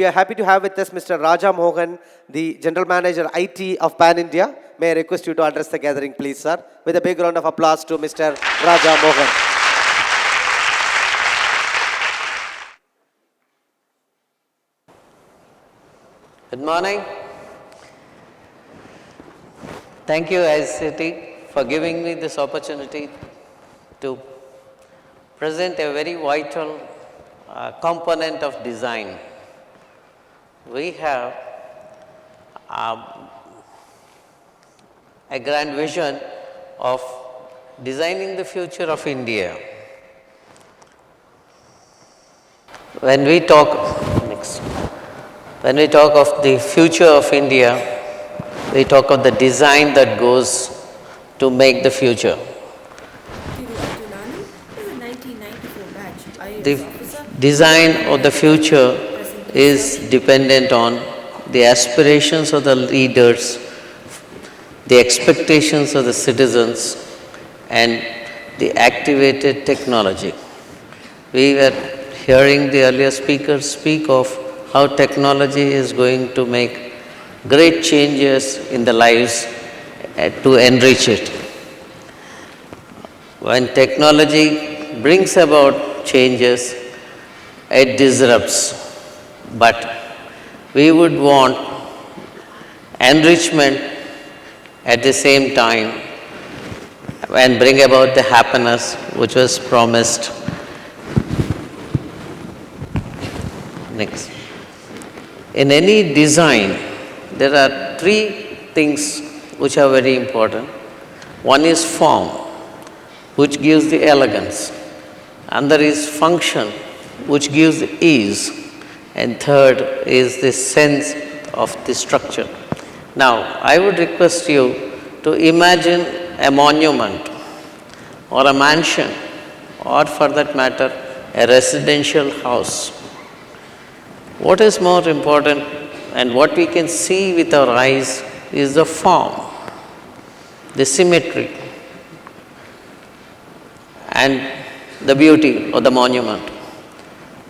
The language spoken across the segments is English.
We are happy to have with us Mr. Rajamohan, the General Manager IT of Pan India. May I request you to address the gathering, please, sir. With a big round of applause to Mr. Rajamohan. Good morning. Thank you, ICTACT, for giving me this opportunity to present a very vital component of design. We have a grand vision of designing the future of India. When we talk of the future of India, we talk of the design that goes to make the future. The design of the future is dependent on the aspirations of the leaders, the expectations of the citizens, and the activated technology. We were hearing the earlier speakers speak of how technology is going to make great changes in the lives to enrich it. When technology brings about changes, it disrupts. But we would want enrichment at the same time and bring about the happiness which was promised. Next. In any design, there are three things which are very important. One is form, which gives the elegance. Another is function, which gives the ease. And third is the sense of the structure. Now, I would request you to imagine a monument or a mansion or for that matter, a residential house. What is more important and what we can see with our eyes is the form, the symmetry, and the beauty of the monument.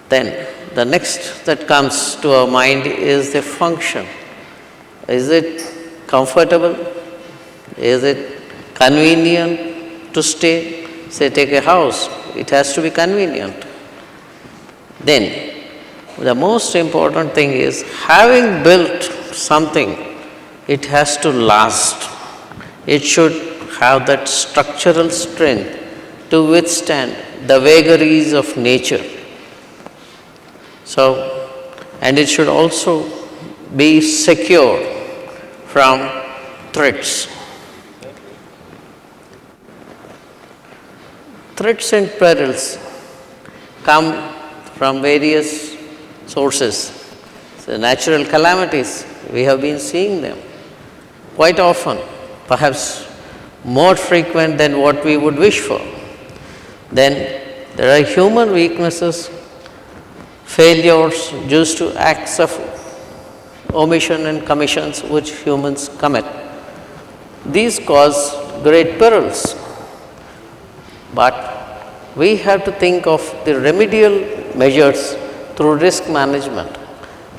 Then the next that comes to our mind is the function. Is it comfortable? Is it convenient to stay? Say, take a house, it has to be convenient. Then the most important thing is, having built something, it has to last. It should have that structural strength to withstand the vagaries of nature. So, and it should also be secure from threats. Threats and perils come from various sources. So natural calamities, we have been seeing them quite often, perhaps more frequent than what we would wish for. Then there are human weaknesses, failures due to acts of omission and commissions which humans commit. These cause great perils. But we have to think of the remedial measures through risk management.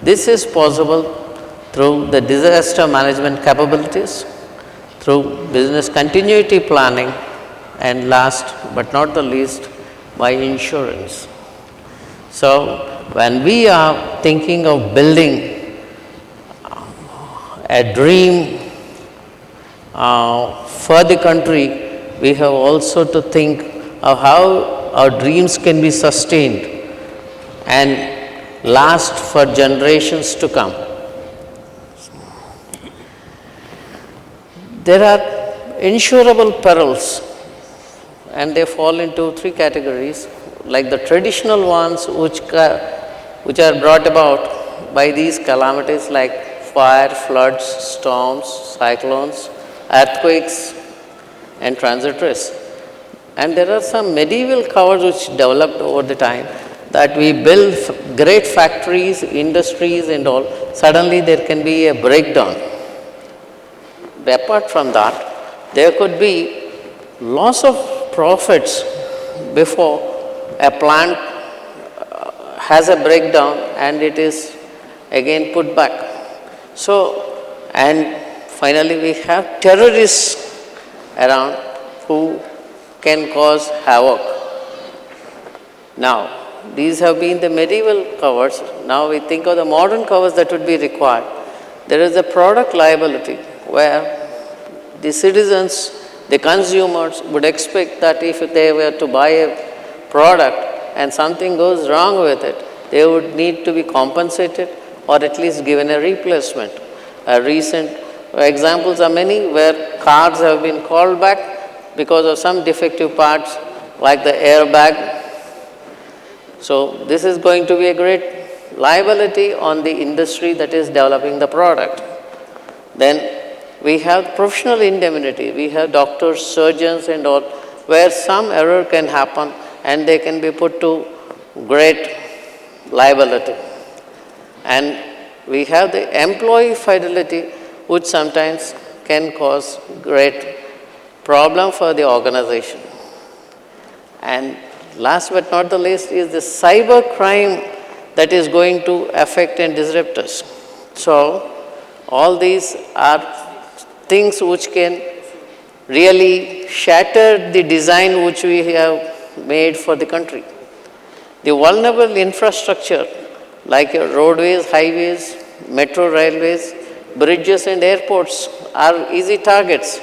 This is possible through the disaster management capabilities, through business continuity planning, and last but not the least, by insurance. So, when we are thinking of building a dream for the country, we have also to think of how our dreams can be sustained and last for generations to come. There are insurable perils, and they fall into three categories, like the traditional ones which are brought about by these calamities like fire, floods, storms, cyclones, earthquakes, and transit risk. And there are some medieval covers which developed over the time, that we build great factories, industries and all, suddenly there can be a breakdown. But apart from that, there could be loss of profits before a plant has a breakdown and it is again put back. So, and finally we have terrorists around who can cause havoc. Now, these have been the medieval covers. Now we think of the modern covers that would be required. There is a product liability where the citizens, the consumers would expect that if they were to buy a product and something goes wrong with it, they would need to be compensated or at least given a replacement. Recent examples are many where cars have been called back because of some defective parts like the airbag. So this is going to be a great liability on the industry that is developing the product. Then we have professional indemnity. We have doctors, surgeons and all, where some error can happen and they can be put to great liability. And we have the employee fidelity, which sometimes can cause great problem for the organization. And last but not the least is the cyber crime that is going to affect and disrupt us. So all these are things which can really shatter the design which we have made for the country. The vulnerable infrastructure like your roadways, highways, metro railways, bridges and airports are easy targets,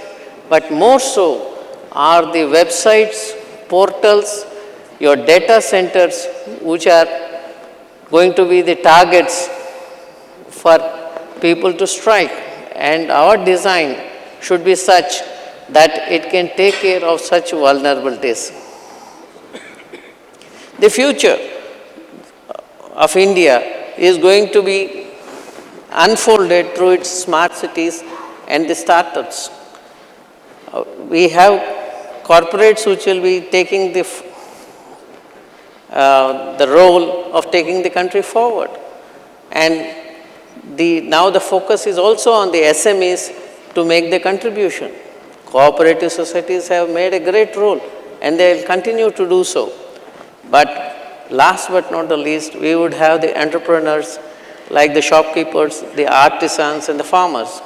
but more so are the websites, portals, your data centers which are going to be the targets for people to strike. And our design should be such that it can take care of such vulnerabilities. The future of India is going to be unfolded through its smart cities and the startups. We have corporates which will be taking the role of taking the country forward. And now the focus is also on the SMEs to make the contribution. Cooperative societies have made a great role and they will continue to do so. But last but not the least, we would have the entrepreneurs like the shopkeepers, the artisans and the farmers.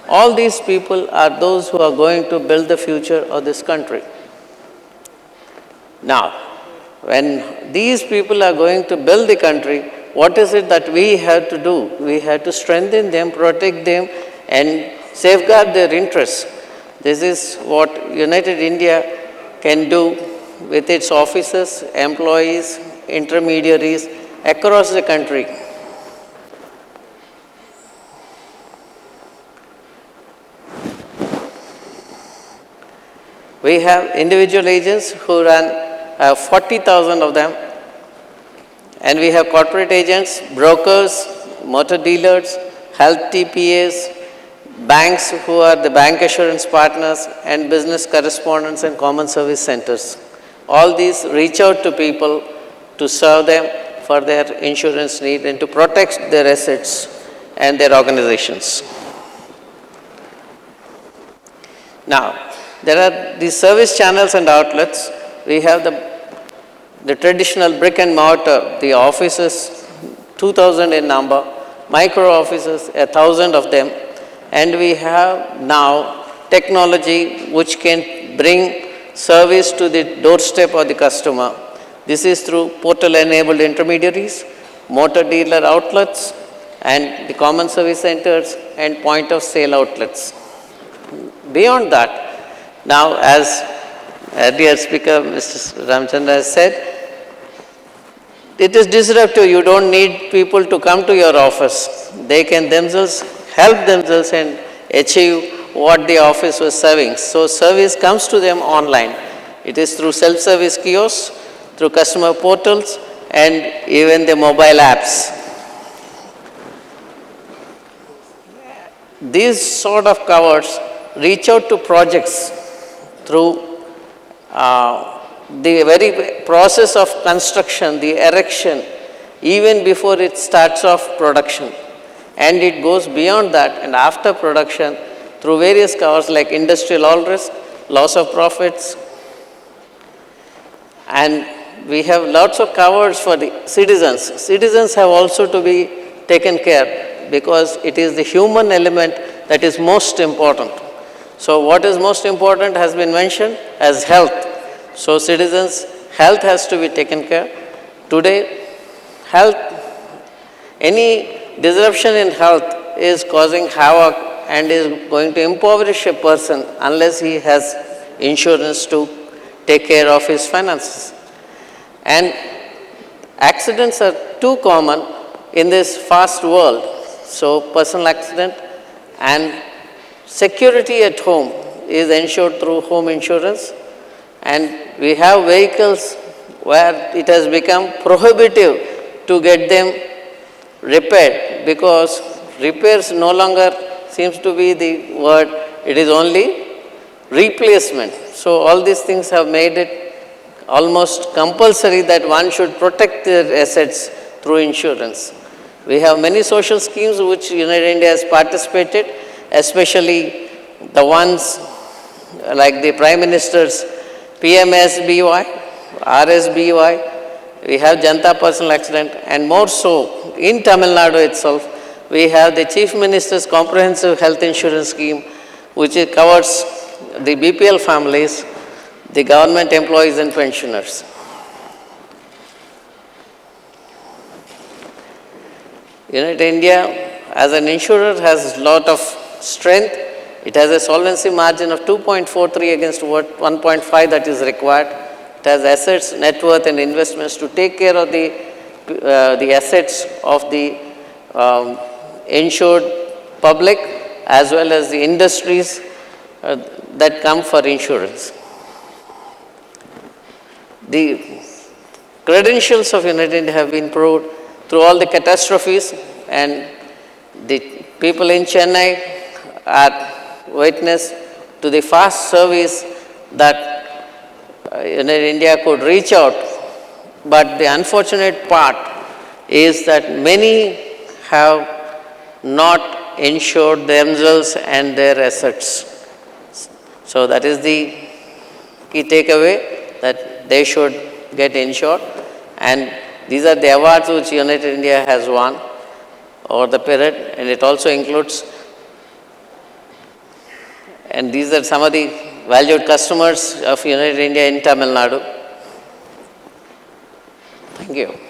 All these people are those who are going to build the future of this country. Now, when these people are going to build the country, what is it that we have to do? We have to strengthen them, protect them, and safeguard their interests. This is what United India can do with its officers, employees, intermediaries across the country. We have individual agents who run 40,000 of them. And we have corporate agents, brokers, motor dealers, health TPAs, banks who are the bank assurance partners, and business correspondents and common service centers. All these reach out to people to serve them for their insurance need and to protect their assets and their organizations. Now, there are these service channels and outlets. We have the traditional brick and mortar, the offices, 2,000 in number, micro offices, 1,000 of them, and we have now technology which can bring service to the doorstep of the customer. This is through portal-enabled intermediaries, motor dealer outlets, and the common service centers and point-of-sale outlets. Beyond that, now as earlier speaker, Mr. Ramchandra has said, it is disruptive. You don't need people to come to your office. They can themselves help themselves and achieve what the office was serving. So service comes to them online. It is through self-service kiosks, through customer portals, and even the mobile apps. These sort of covers reach out to projects through the very process of construction, the erection, even before it starts off production. And it goes beyond that and after production through various covers like industrial all risk, loss of profits. And we have lots of covers for the citizens. Citizens have also to be taken care, because it is the human element that is most important. So what is most important has been mentioned as health. So citizens, health has to be taken care. Today, health, any disruption in health is causing havoc and is going to impoverish a person unless he has insurance to take care of his finances. And accidents are too common in this fast world. So personal accident and security at home is ensured through home insurance. And we have vehicles where it has become prohibitive to get them repaired, because repairs no longer seems to be the word, it is only replacement. So all these things have made it almost compulsory that one should protect their assets through insurance. We have many social schemes which United India has participated, especially the ones like the Prime Minister's PMSBY, RSBY, we have Janta Personal Accident, and more so in Tamil Nadu itself, we have the Chief Minister's Comprehensive Health Insurance Scheme, which covers the BPL families, the government employees and pensioners. United India as an insurer has a lot of strength. It has a solvency margin of 2.43 against 1.5 that is required. It has assets, net worth and investments to take care of the assets of the insured public as well as the industries that come for insurance. The credentials of United India have been proved through all the catastrophes, and the people in Chennai are witness to the fast service that United India could reach out. But the unfortunate part is that many have not insured themselves and their assets. So that is the key takeaway, that they should get insured. And these are the awards which United India has won over the period, and it also includes, and these are some of the valued customers of United India in Tamil Nadu. Thank you.